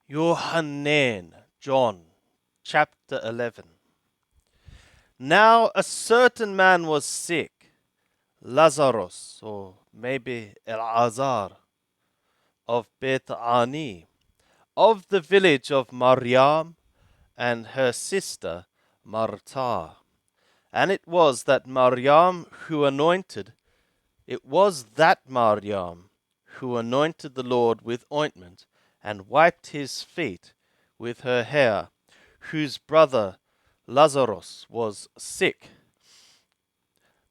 Yohanan, John, chapter 11. Now a certain man was sick, Lazarus, or maybe El-Azar, of Bethany, of the village of Maryam and her sister Martha. And it was that Maryam who anointed the Lord with ointment, and wiped his feet with her hair, whose brother Lazarus was sick.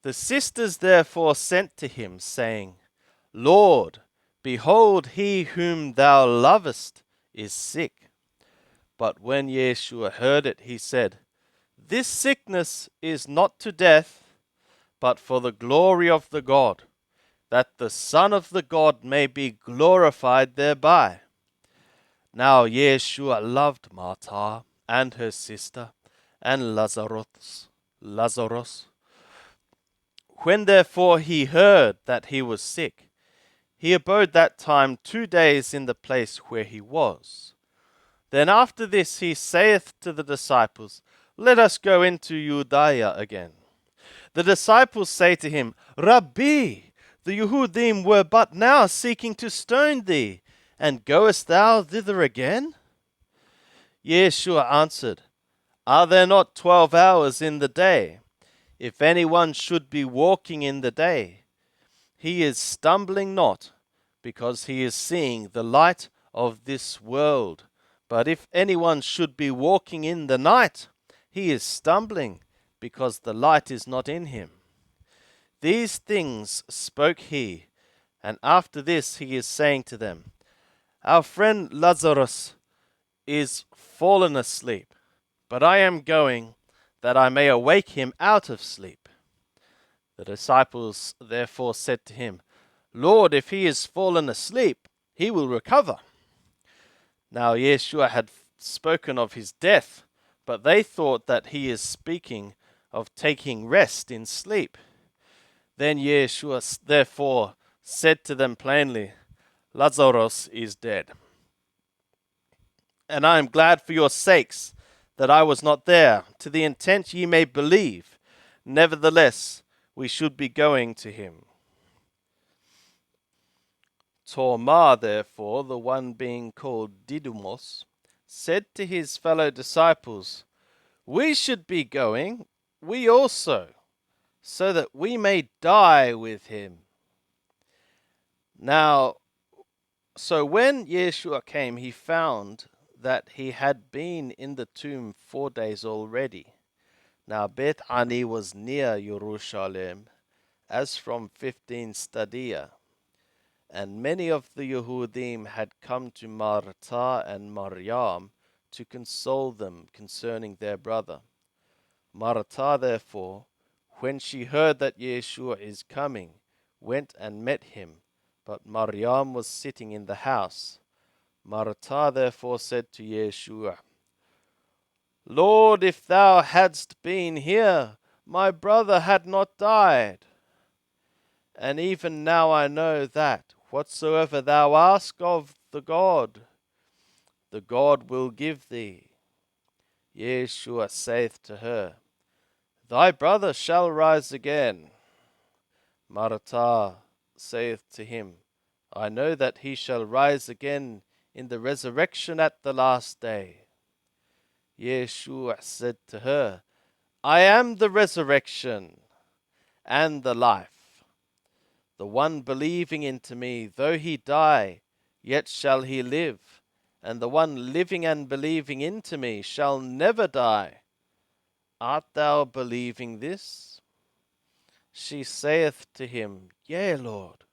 The sisters therefore sent to him, saying, Lord, behold, he whom thou lovest is sick. But when Yeshua heard it, he said, This sickness is not to death, but for the glory of the God, that the Son of the God may be glorified thereby. Now Yeshua loved Martha and her sister and Lazarus. When therefore he heard that he was sick, he abode that time 2 days in the place where he was. Then after this he saith to the disciples, Let us go into Judea again. The disciples say to him, Rabbi, the Yehudim were but now seeking to stone thee, and goest thou thither again? Yeshua answered, Are there not 12 hours in the day? If anyone should be walking in the day, he is stumbling not, because he is seeing the light of this world. But if anyone should be walking in the night, he is stumbling, because the light is not in him. These things spoke he, and after this he is saying to them, Our friend Lazarus is fallen asleep, but I am going, that I may awake him out of sleep. The disciples therefore said to him, Lord, if he is fallen asleep, he will recover. Now Yeshua had spoken of his death, but they thought that he is speaking of taking rest in sleep. Then Yeshua therefore said to them plainly, Lazarus is dead. And I am glad for your sakes that I was not there, to the intent ye may believe. Nevertheless, we should be going to him. Thomas, therefore, the one being called Didymus, said to his fellow disciples, We should be going, we also, so that we may die with him. Now, so when Yeshua came, he found that he had been in the tomb 4 days already. Now Bethany was near Jerusalem, as from 15 stadia. And many of the Yehudim had come to Martha and Maryam to console them concerning their brother. Martha, therefore, when she heard that Yeshua is coming, went and met him, but Maryam was sitting in the house. Martha therefore said to Yeshua, Lord, if thou hadst been here, my brother had not died. And even now I know that whatsoever thou ask of the God will give thee. Yeshua saith to her, Thy brother shall rise again. Martha saith to him, I know that he shall rise again in the resurrection at the last day. Yeshua said to her, I am the resurrection and the life. The one believing into me, though he die, yet shall he live. And the one living and believing into me shall never die. Art thou believing this? She saith to him, Yea, Lord,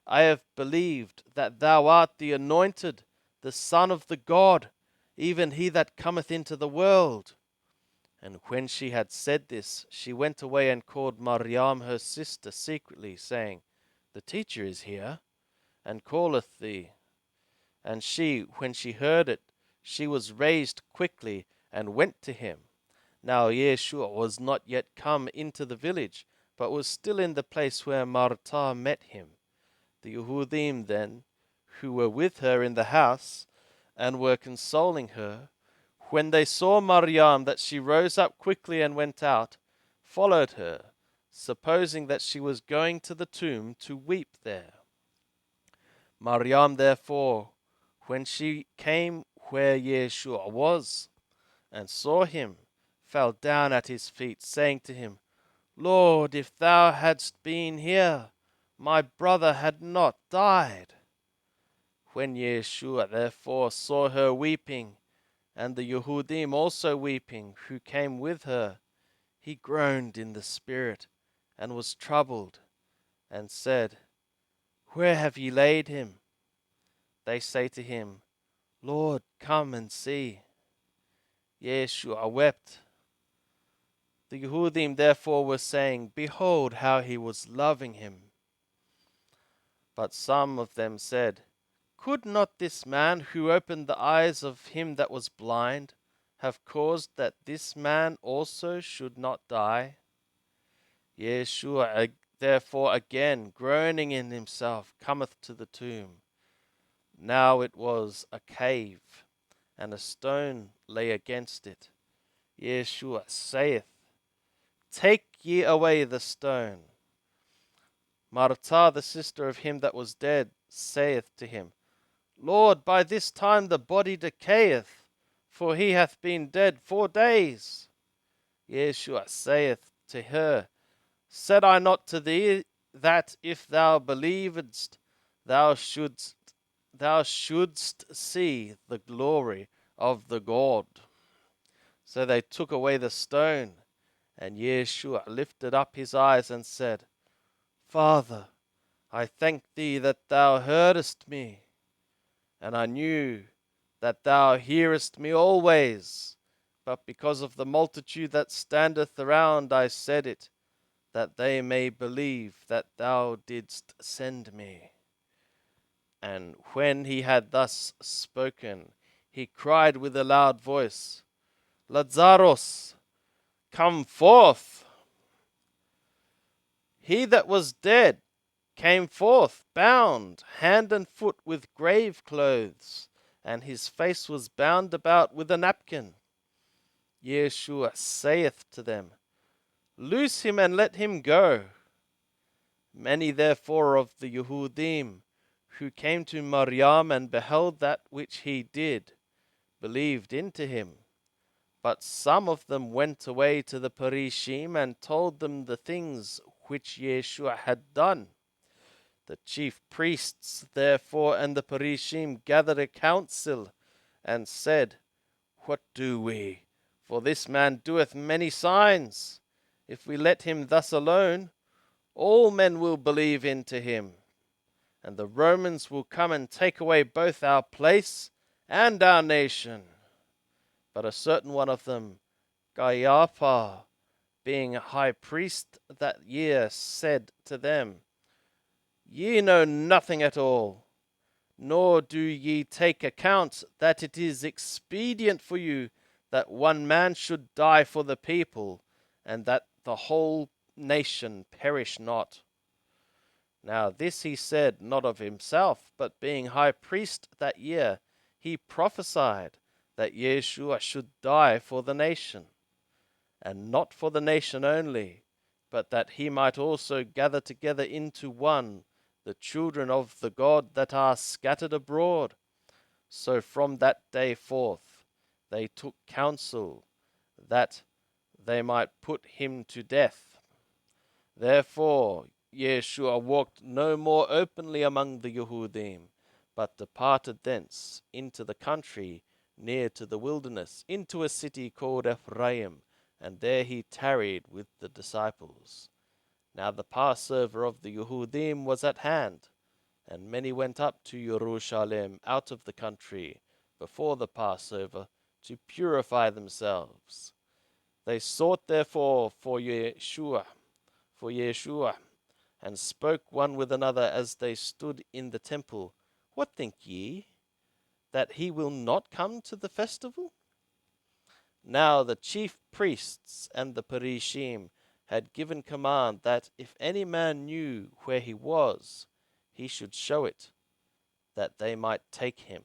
I have believed that thou art the anointed, the Son of the God, even he that cometh into the world. And when she had said this, she went away and called Maryam her sister secretly, saying, The teacher is here, and calleth thee. And she, when she heard it, she was raised quickly, and went to him. Now Yeshua was not yet come into the village, but was still in the place where Martha met him. The Yehudim then, who were with her in the house, and were consoling her, when they saw Maryam, that she rose up quickly and went out, followed her, supposing that she was going to the tomb to weep there. Maryam, therefore, when she came where Yeshua was, and saw him, fell down at his feet, saying to him, Lord, if thou hadst been here, my brother had not died. When Yeshua therefore saw her weeping, and the Yehudim also weeping, who came with her, he groaned in the spirit, and was troubled, and said, Where have ye laid him? They say to him, Lord, come and see. Yeshua wept. The Yehudim therefore were saying, Behold how he was loving him. But some of them said, Could not this man who opened the eyes of him that was blind have caused that this man also should not die? Yeshua therefore again, groaning in himself, cometh to the tomb. Now it was a cave, and a stone lay against it. Yeshua saith, Take ye away the stone. Martha, the sister of him that was dead, saith to him, Lord, by this time the body decayeth, for he hath been dead 4 days. Yeshua saith to her, Said I not to thee that if thou believest, thou shouldst see the glory of the God? So they took away the stone, and Yeshua lifted up his eyes and said, Father, I thank thee that thou heardest me, and I knew that thou hearest me always, but because of the multitude that standeth around I said it, that they may believe that thou didst send me. And when he had thus spoken, he cried with a loud voice, Lazarus, come forth. He that was dead came forth, bound hand and foot with grave clothes, and his face was bound about with a napkin. Yeshua saith to them, Loose him and let him go. Many therefore of the Yehudim, who came to Maryam and beheld that which he did, believed into him. But some of them went away to the Parishim and told them the things which Yeshua had done. The chief priests therefore and the Parishim gathered a council and said, What do we? For this man doeth many signs. If we let him thus alone, all men will believe into him, and the Romans will come and take away both our place and our nation. But a certain one of them, Garth, being a high priest that year, said to them, Ye know nothing at all, nor do ye take account that it is expedient for you that one man should die for the people, and that the whole nation perish not. Now this he said not of himself, but being high priest that year, he prophesied that Yeshua should die for the nation, and not for the nation only, but that he might also gather together into one the children of the God that are scattered abroad. So from that day forth they took counsel that they might put him to death. Therefore Yeshua walked no more openly among the Yehudim, but departed thence into the country near to the wilderness, into a city called Ephraim, and there he tarried with the disciples. Now the Passover of the Yehudim was at hand, and many went up to Jerusalem out of the country before the Passover to purify themselves. They sought therefore for Yeshua, and spoke one with another as they stood in the temple, What think ye, that he will not come to the festival? Now the chief priests and the Parishim had given command that if any man knew where he was, he should show it, that they might take him.